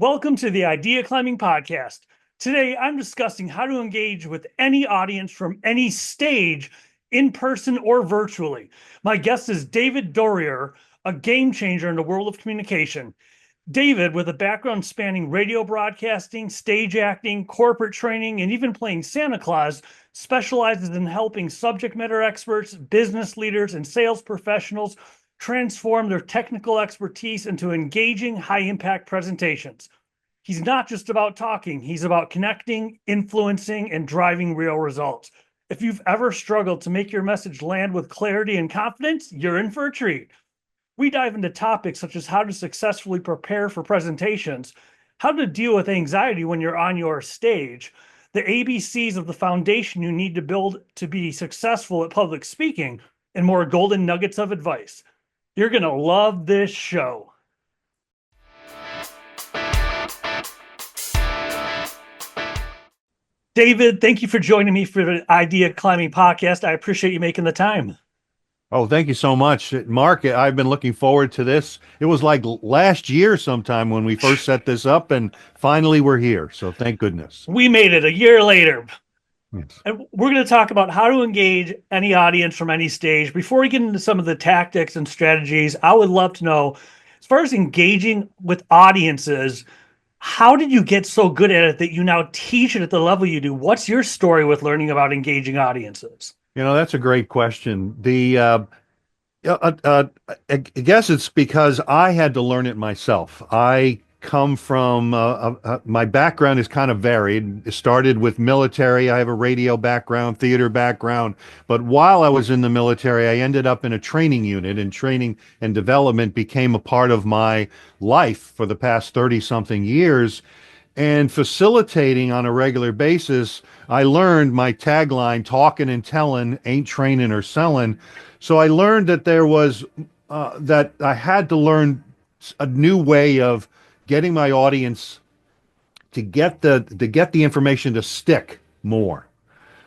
Welcome to the Idea Climbing Podcast. Today, I'm discussing how to engage with any audience from any stage, in person or virtually. My guest is David Doerrier, a game changer in the world of communication. David, with a background spanning radio broadcasting, stage acting, corporate training, and even playing Santa Claus, specializes in helping subject matter experts, business leaders, and sales professionals transform their technical expertise into engaging, high-impact presentations. He's not just about talking, he's about connecting, influencing, and driving real results. If you've ever struggled to make your message land with clarity and confidence, you're in for a treat. We dive into topics such as how to successfully prepare for presentations, how to deal with anxiety when you're on your stage, the ABCs of the foundation you need to build to be successful at public speaking, and more golden nuggets of advice. You're going to love this show. David, thank you for joining me for the Idea Climbing Podcast. I appreciate you making the time. Oh, thank you so much, Mark. I've been looking forward to this. It was like last year sometime when we first set this up, and finally we're here. So thank goodness. We made it a year later. Yes. And we're going to talk about how to engage any audience from any stage. Before we get into some of the tactics and strategies, I would love to know, as far as engaging with audiences, how did you get so good at it that you now teach it at the level you do? What's your story with learning about engaging audiences? That's a great question. I guess it's because I had to learn it myself. I come from my background is kind of varied. It started with military. I have a radio background, theater background. But while I was in the military, I ended up in a training unit, and training and development became a part of my life for the past 30 something years. And facilitating on a regular basis, I learned my tagline, talking and telling, ain't training or selling. So I learned that that I had to learn a new way of getting my audience to get the information to stick more.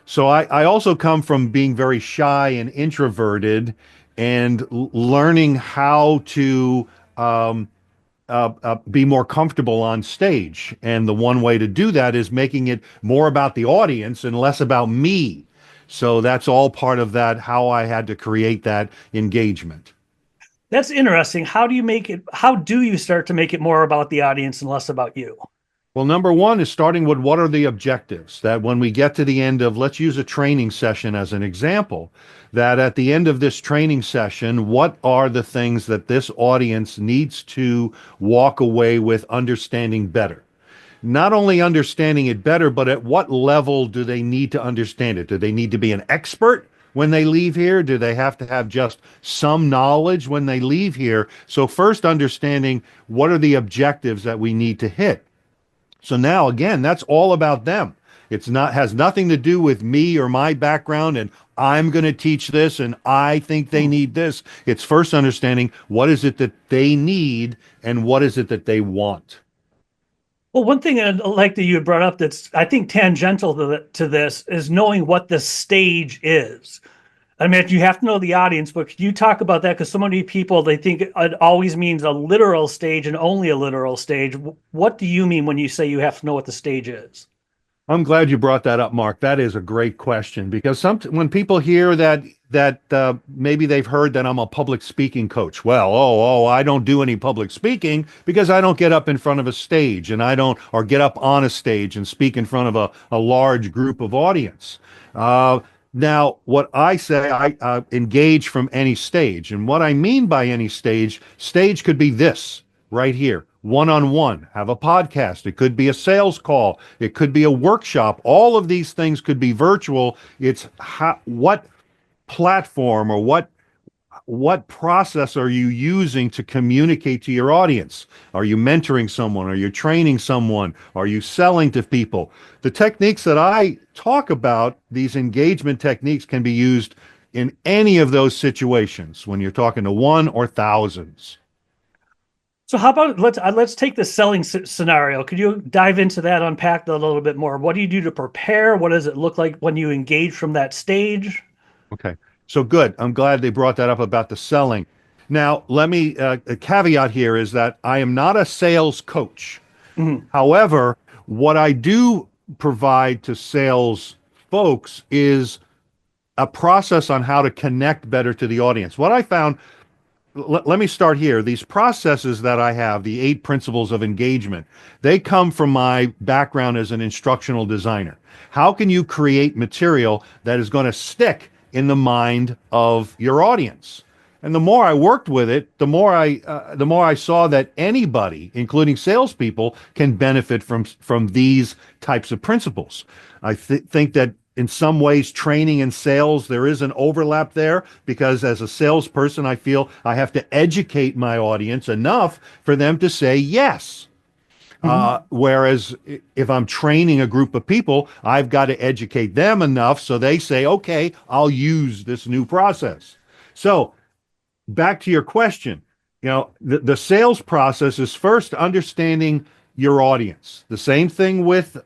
So I also come from being very shy and introverted, and learning how to be more comfortable on stage. And the one way to do that is making it more about the audience and less about me. So that's all part of that, how I had to create that engagement. That's interesting. How do you start to make it more about the audience and less about you? Well, number one is starting with what are the objectives, that when we get to the end of, let's use a training session as an example, that at the end of this training session, what are the things that this audience needs to walk away with understanding better? Not only understanding it better, but at what level do they need to understand it? Do they need to be an expert when they leave here? Do they have to have just some knowledge when they leave here? So first understanding what are the objectives that we need to hit. So now, again, that's all about them. Has nothing to do with me or my background and I'm going to teach this and I think they need this. It's first understanding what is it that they need and what is it that they want. Well, one thing I like that you had brought up that's, I think, tangential to this is knowing what the stage is. I mean, you have to know the audience, but could you talk about that? Because so many people, they think it always means a literal stage and only a literal stage. What do you mean when you say you have to know what the stage is? I'm glad you brought that up, Mark. That is a great question, because when people hear that maybe they've heard that I'm a public speaking coach. Well, I don't do any public speaking because I don't get up in front of a stage, and or get up on a stage and speak in front of a large group of audience. Now, what I say, I engage from any stage. And what I mean by any stage could be this right here, one-on-one, have a podcast. It could be a sales call. It could be a workshop. All of these things could be virtual. It's what platform or what process are you using to communicate to your audience? Are you mentoring someone? Are you training someone? Are you selling to people? The techniques that I talk about, these engagement techniques, can be used in any of those situations when you're talking to one or thousands. So how about let's take the selling scenario. Could you dive into that, unpack that a little bit more? What do you do to prepare? What does it look like when you engage from that stage? Okay. So good. I'm glad they brought that up about the selling. Now, let me, a caveat here is that I am not a sales coach. Mhm. However, what I do provide to sales folks is a process on how to connect better to the audience. What I found, let me start here. These processes that I have, the 8 principles of engagement, they come from my background as an instructional designer. How can you create material that is going to stick in the mind of your audience? And the more I worked with it, the more I saw that anybody, including salespeople, can benefit from these types of principles. I think that in some ways, training and sales, there is an overlap there because as a salesperson, I feel I have to educate my audience enough for them to say yes. Mhm. Whereas if I'm training a group of people, I've got to educate them enough so they say, okay, I'll use this new process. So back to your question, the sales process is first understanding your audience. The same thing with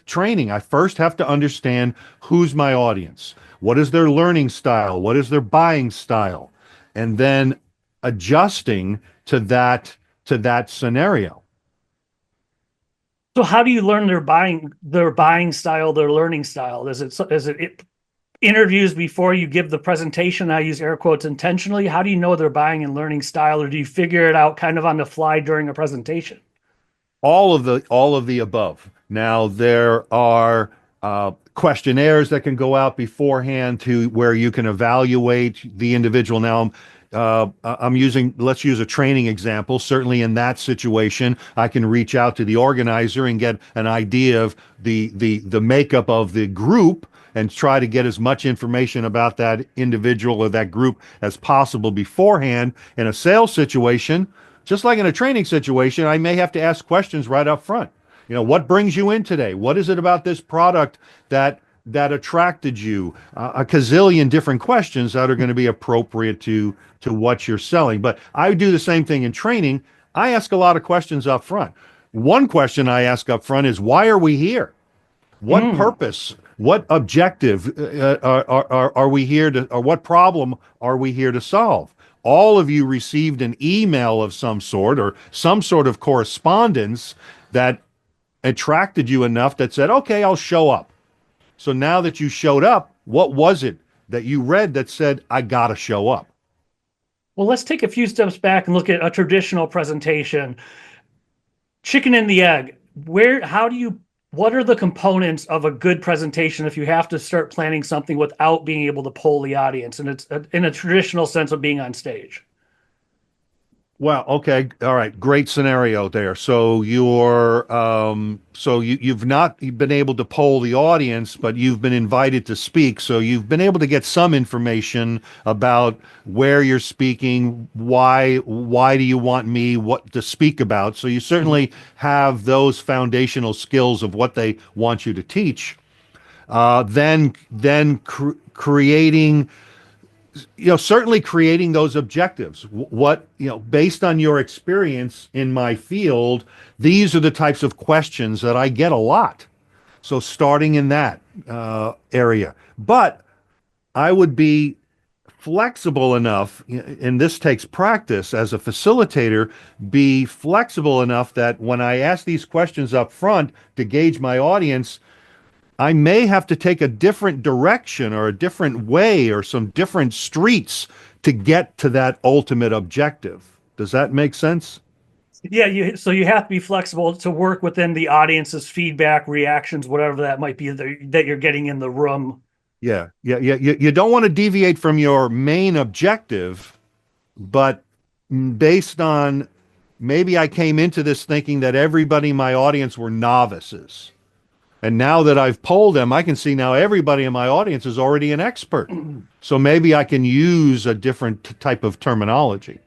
training. I first have to understand who's my audience. What is their learning style? What is their buying style? And then adjusting to that scenario. So how do you learn their buying style, their learning style? Is it interviews before you give the presentation? I use air quotes intentionally. How do you know their buying and learning style, or do you figure it out kind of on the fly during a presentation? All of the above. Now there are questionnaires that can go out beforehand to where you can evaluate the individual. Now I'm using, let's use a training example. Certainly in that situation, I can reach out to the organizer and get an idea of the makeup of the group and try to get as much information about that individual or that group as possible beforehand. In a sales situation, just like in a training situation, I may have to ask questions right up front. What brings you in today? What is it about this product that attracted you? A gazillion different questions that are going to be appropriate to what you're selling. But I do the same thing in training. I ask a lot of questions up front. One question I ask up front is, why are we here? What Mm. purpose? What objective are we here to, or what problem are we here to solve? All of you received an email of some sort or some sort of correspondence that attracted you enough that said, okay, I'll show up. So now that you showed up, what was it that you read that said, I got to show up? Well, let's take a few steps back and look at a traditional presentation. Chicken and the egg. What are the components of a good presentation if you have to start planning something without being able to poll the audience? And it's in a traditional sense of being on stage. Well, okay, all right, great scenario there. So you've not been able to poll the audience, but you've been invited to speak. So you've been able to get some information about where you're speaking, why do you want me, what to speak about. So you certainly have those foundational skills of what they want you to teach. Then creating, certainly creating those objectives. What, based on your experience in my field, these are the types of questions that I get a lot. So starting in that area. But I would be flexible enough, and this takes practice as a facilitator, be flexible enough that when I ask these questions up front to gauge my audience, I may have to take a different direction or a different way or some different streets to get to that ultimate objective. Does that make sense? Yeah, so you have to be flexible to work within the audience's feedback, reactions, whatever that might be that you're getting in the room. Yeah, yeah, yeah. You don't want to deviate from your main objective, but based on maybe I came into this thinking that everybody in my audience were novices. And now that I've polled them, I can see now everybody in my audience is already an expert. So maybe I can use a different type of terminology.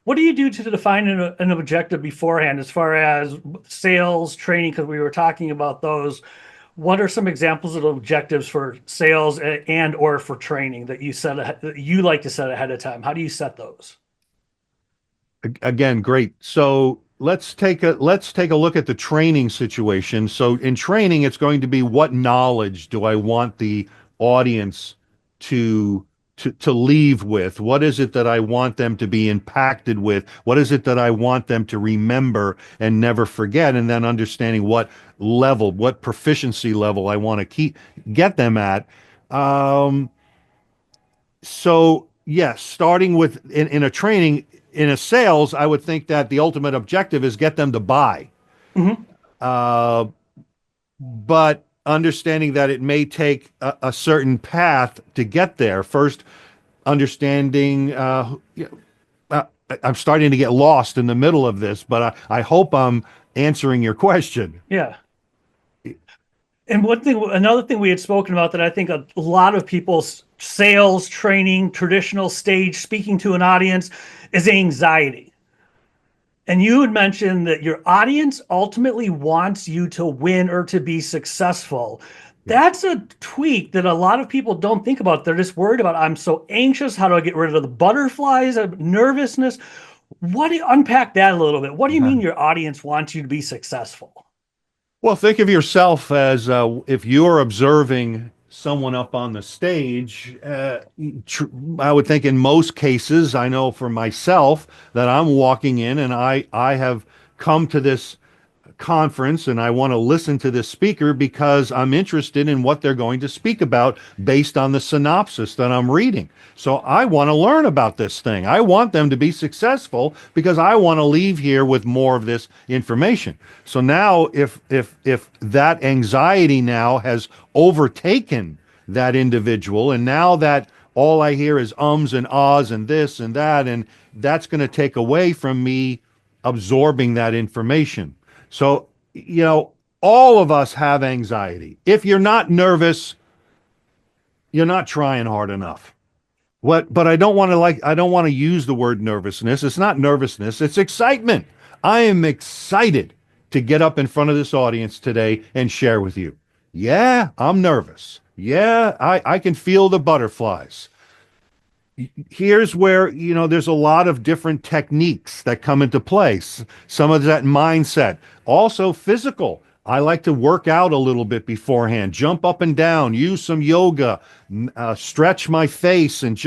What do you do to define an objective beforehand as far as sales training? Because we were talking about those. What are some examples of objectives for sales and or for training that you like to set ahead of time? How do you set those? Again, great. So let's take a look at the training situation. So in training, it's going to be, what knowledge do I want the audience to to leave with? What is it that I want them to be impacted with? What is it that I want them to remember and never forget? And then understanding what level, what proficiency level I want to get them at. Um, so yes, starting with in a training, in a sales, I would think that the ultimate objective is get them to buy. Hmm. Uh, but understanding that it may take a certain path to get there. First, understanding, uh, I'm starting to get lost in the middle of this, but I hope I'm answering your question. Yeah. And another thing we had spoken about that I think a lot of people's sales training, traditional stage speaking to an audience is anxiety. And you had mentioned that your audience ultimately wants you to win or to be successful. Yeah. That's a tweak that a lot of people don't think about. They're just worried about, I'm so anxious. How do I get rid of the butterflies, nervousness? What do you unpack that a little bit? What do you mean your audience wants you to be successful? Well, think of yourself as if you're observing someone up on the stage. I would think in most cases, I know for myself that I'm walking in and I have come to this conference and I want to listen to this speaker because I'm interested in what they're going to speak about based on the synopsis that I'm reading. So I want to learn about this thing. I want them to be successful because I want to leave here with more of this information. So now if that anxiety now has overtaken that individual and now that all I hear is ums and ahs and this and that, and that's going to take away from me absorbing that information. So, all of us have anxiety. If you're not nervous, you're not trying hard enough. But I don't want to use the word nervousness. It's not nervousness, it's excitement. I am excited to get up in front of this audience today and share with you. Yeah, I'm nervous. Yeah, I can feel the butterflies. Here's where, there's a lot of different techniques that come into place. Some of that mindset, also physical. I like to work out a little bit beforehand, jump up and down, use some yoga, stretch my face, and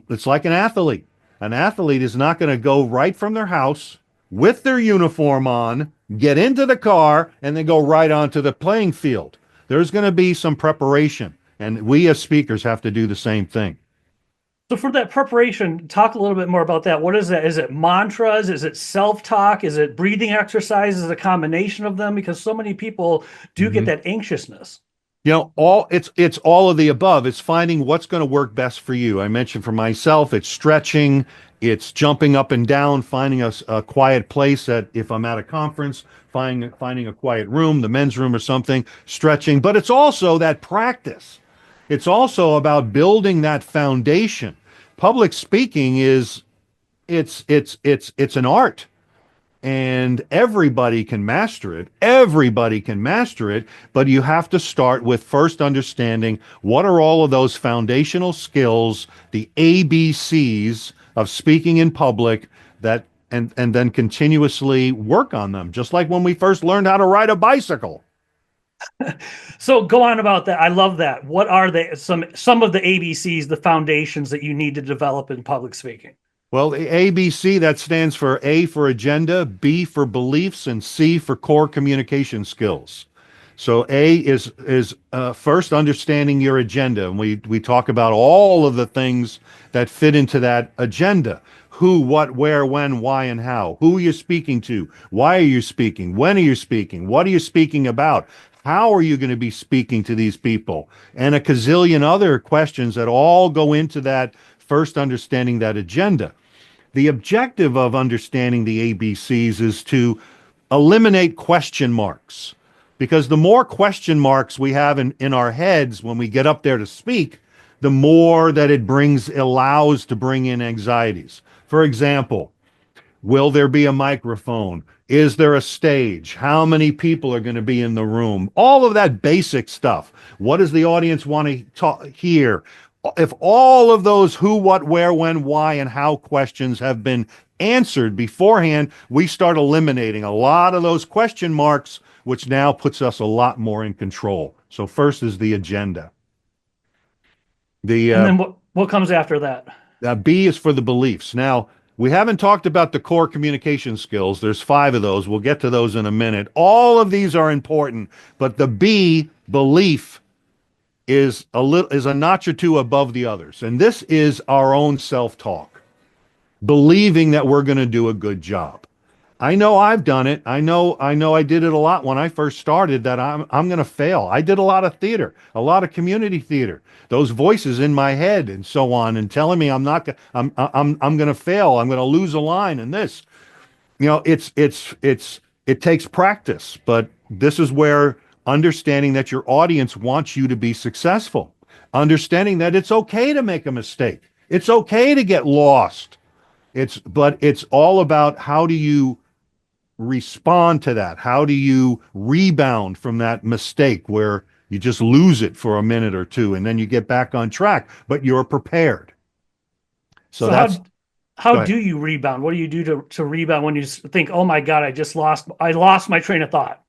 it's like an athlete. An athlete is not going to go right from their house with their uniform on, get into the car, and then go right onto the playing field. There's going to be some preparation, and we as speakers have to do the same thing. So for that preparation, talk a little bit more about that. What is that? Is it mantras? Is it self-talk? Is it breathing exercises? A combination of them? Because so many people do get that anxiousness. It's all of the above. It's finding what's going to work best for you. I mentioned for myself, it's stretching, it's jumping up and down, finding a quiet place if I'm at a conference, finding a quiet room, the men's room or something, stretching. But it's also that practice. It's also about building that foundation. Public speaking it's an art, and everybody can master it. Everybody can master it, but you have to start with first understanding what are all of those foundational skills, the ABCs of speaking in public, that and then continuously work on them, just like when we first learned how to ride a bicycle. So go on about that. I love that. What are some of the ABCs, the foundations that you need to develop in public speaking? Well, the ABC, that stands for A for agenda, B for beliefs, and C for core communication skills. So A is first understanding your agenda, and we talk about all of the things that fit into that agenda: who, what, where, when, why, and how. Who are you speaking to? Why are you speaking? When are you speaking? What are you speaking about? How are you going to be speaking to these people? And a gazillion other questions that all go into that first understanding that agenda. The objective of understanding the ABCs is to eliminate question marks, because the more question marks we have in our heads when we get up there to speak, the more that allows to bring in anxieties. For example, will there be a microphone? Is there a stage? How many people are going to be in the room? All of that basic stuff. What does the audience want to hear? If all of those who, what, where, when, why, and how questions have been answered beforehand, we start eliminating a lot of those question marks, which now puts us a lot more in control. So first is the agenda. And then what? What comes after that? B is for the beliefs. Now, we haven't talked about the core communication skills. There's 5 of those. We'll get to those in a minute. All of these are important, but the B, belief, is a notch or two above the others. And this is our own self-talk, believing that we're going to do a good job. I know I've done it. I did it a lot when I first started, that I'm going to fail. I did a lot of theater, a lot of community theater. Those voices in my head and so on, and telling me I'm going to fail. I'm going to lose a line and this. It takes practice, but this is where understanding that your audience wants you to be successful, understanding that it's okay to make a mistake. It's okay to get lost. But it's all about, how do you respond to that? How do you rebound from that mistake where you just lose it for a minute or two and then you get back on track, but you're prepared. So that's how do you rebound? What do you do to rebound when you think, oh my God, I lost my train of thought?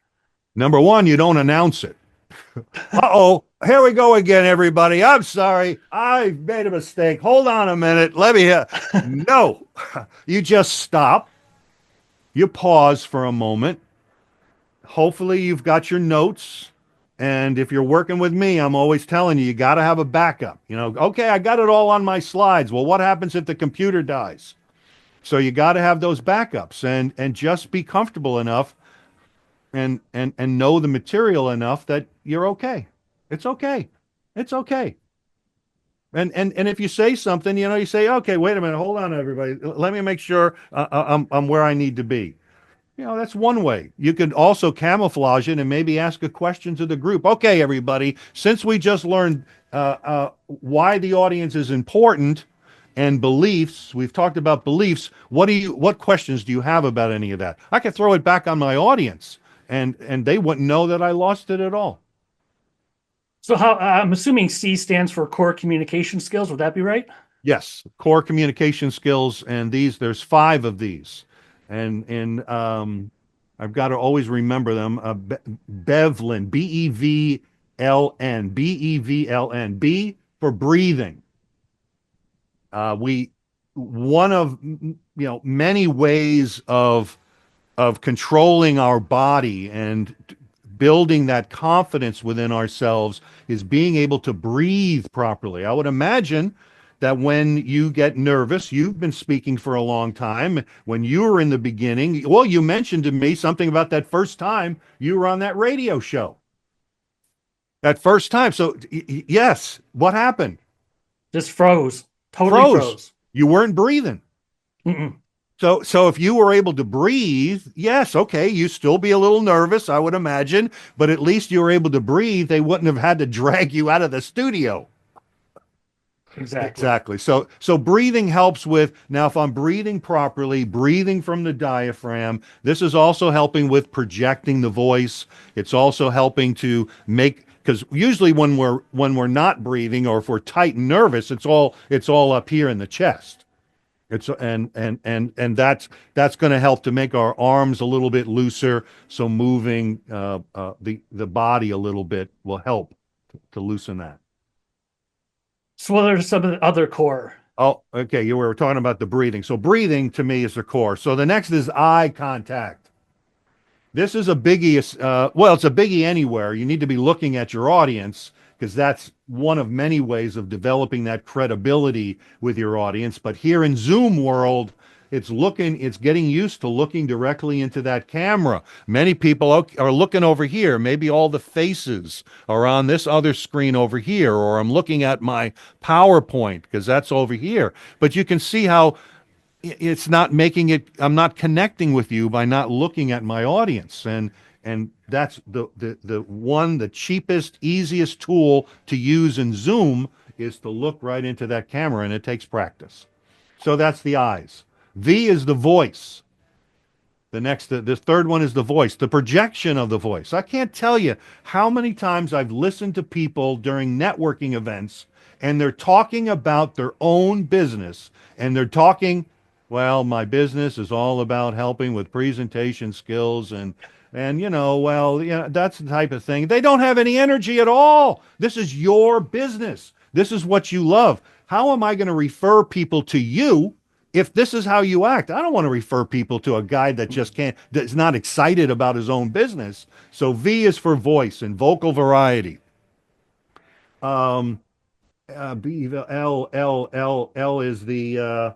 Number one, you don't announce it. Uh-oh, here we go again, everybody. I'm sorry. I made a mistake. Hold on a minute. Let me No, you just stop. You pause for a moment. Hopefully you've got your notes. And if you're working with me, I'm always telling you got to have a backup. Okay, I got it all on my slides. Well, what happens if the computer dies? So you got to have those backups and just be comfortable enough and know the material enough that you're okay. It's okay. It's okay. And if you say something, you say, okay, wait a minute, hold on, everybody. Let me make sure I'm where I need to be. That's one way. You could also camouflage it and maybe ask a question to the group. Okay, everybody, since we just learned why the audience is important and beliefs, we've talked about beliefs. What questions do you have about any of that? I could throw it back on my audience, and they wouldn't know that I lost it at all. So I'm assuming C stands for core communication skills. Would that be right? Yes, core communication skills, and there's 5 of these. And I've got to always remember them. Bevlin, Bevln, Bevln, B for breathing. One of many ways of controlling our body and building that confidence within ourselves is being able to breathe properly. I would imagine that when you get nervous, you've been speaking for a long time. When you were in the beginning, well, you mentioned to me something about that first time you were on that radio show. That first time. So yes, what happened? Just froze. Totally froze. You weren't breathing. Mm-mm. So if you were able to breathe, yes, okay, you still be a little nervous, I would imagine, but at least you were able to breathe. They wouldn't have had to drag you out of the studio. Exactly. So breathing helps with, now if I'm breathing properly, breathing from the diaphragm, this is also helping with projecting the voice. It's also helping to make, because usually when we're not breathing, or if we're tight and nervous, it's all up here in the chest. It's and that's going to help to make our arms a little bit looser. So moving the body a little bit will help to loosen that. So what are some of the other core? Oh, okay. You were talking about the breathing. So breathing to me is the core. So the next is eye contact. This is a biggie. Well, it's a biggie anywhere. You need to be looking at your audience, because that's one of many ways of developing that credibility with your audience. But here in Zoom world, it's getting used to looking directly into that camera. Many people are looking over here. Maybe all the faces are on this other screen over here, or I'm looking at my PowerPoint because that's over here. But you can see how it's not making it, I'm not connecting with you by not looking at my audience. And that's the cheapest, easiest tool to use in Zoom is to look right into that camera, and it takes practice. So that's the eyes. V is the voice. The third one is the voice, the projection of the voice. I can't tell you how many times I've listened to people during networking events, and they're talking about their own business, and they're talking, well, my business is all about helping with presentation skills and that's the type of thing. They don't have any energy at all. This is your business. This is what you love. How am I going to refer people to you if this is how you act? I don't want to refer people to a guy that just can't, that's not excited about his own business. So V is for voice and vocal variety. Um, B, L is the,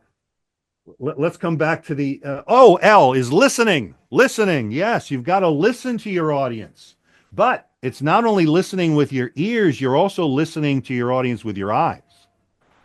let's come back to the, L is listening. Listening. Yes, you've got to listen to your audience. But it's not only listening with your ears, you're also listening to your audience with your eyes.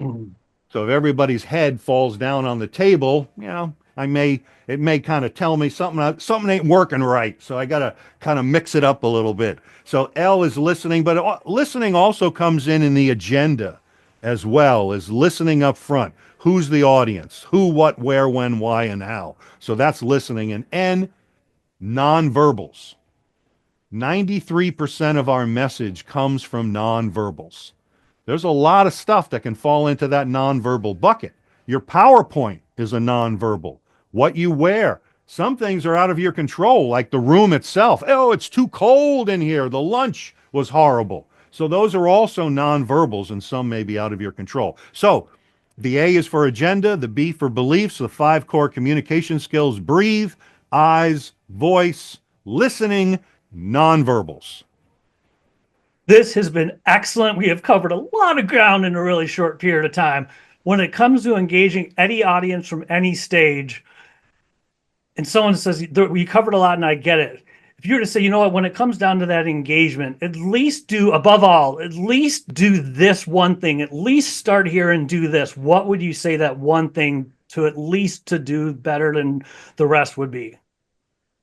Mhm. So if everybody's head falls down on the table, it may kind of tell me something ain't working right. So I got to kind of mix it up a little bit. So L is listening, but listening also comes in the agenda as well as listening up front. Who's the audience? Who, what, where, when, why, and how. So that's listening. And N, nonverbals. 93% of our message comes from nonverbals. There's a lot of stuff that can fall into that nonverbal bucket. Your PowerPoint is a nonverbal. What you wear. Some things are out of your control, like the room itself. Oh, it's too cold in here. The lunch was horrible. So those are also nonverbals, and some may be out of your control. So the A is for agenda, the B for beliefs, the 5 core communication skills: breathe, eyes, voice, listening, nonverbals. This has been excellent. We have covered a lot of ground in a really short period of time. When it comes to engaging any audience from any stage, and someone says, we covered a lot and I get it. If you were to say, you know what, when it comes down to that engagement, at least do, above all, at least do this one thing, at least start here and do this. What would you say that one thing to at least to do better than the rest would be?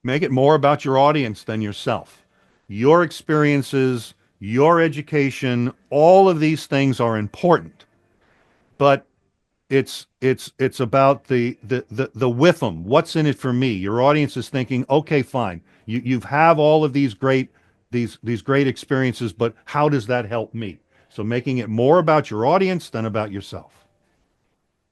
Make it more about your audience than yourself. Your experiences, your education, all of these things are important, but it's about the with them. What's in it for me? Your audience is thinking, okay, fine. You've have all of these great experiences, but how does that help me? So making it more about your audience than about yourself.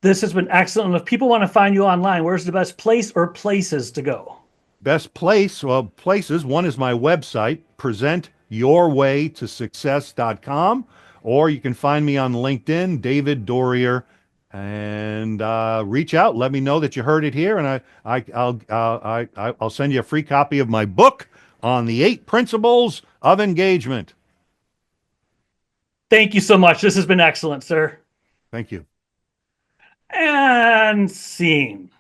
This has been excellent. If people want to find you online, where's the best place or places to go? Best place, well, places. One is my website, presentyourwaytosuccess.com, or you can find me on LinkedIn, David Doerrier, and reach out. Let me know that you heard it here, and I'll send you a free copy of my book on the 8 principles of engagement. Thank you so much. This has been excellent, sir. Thank you. And scene.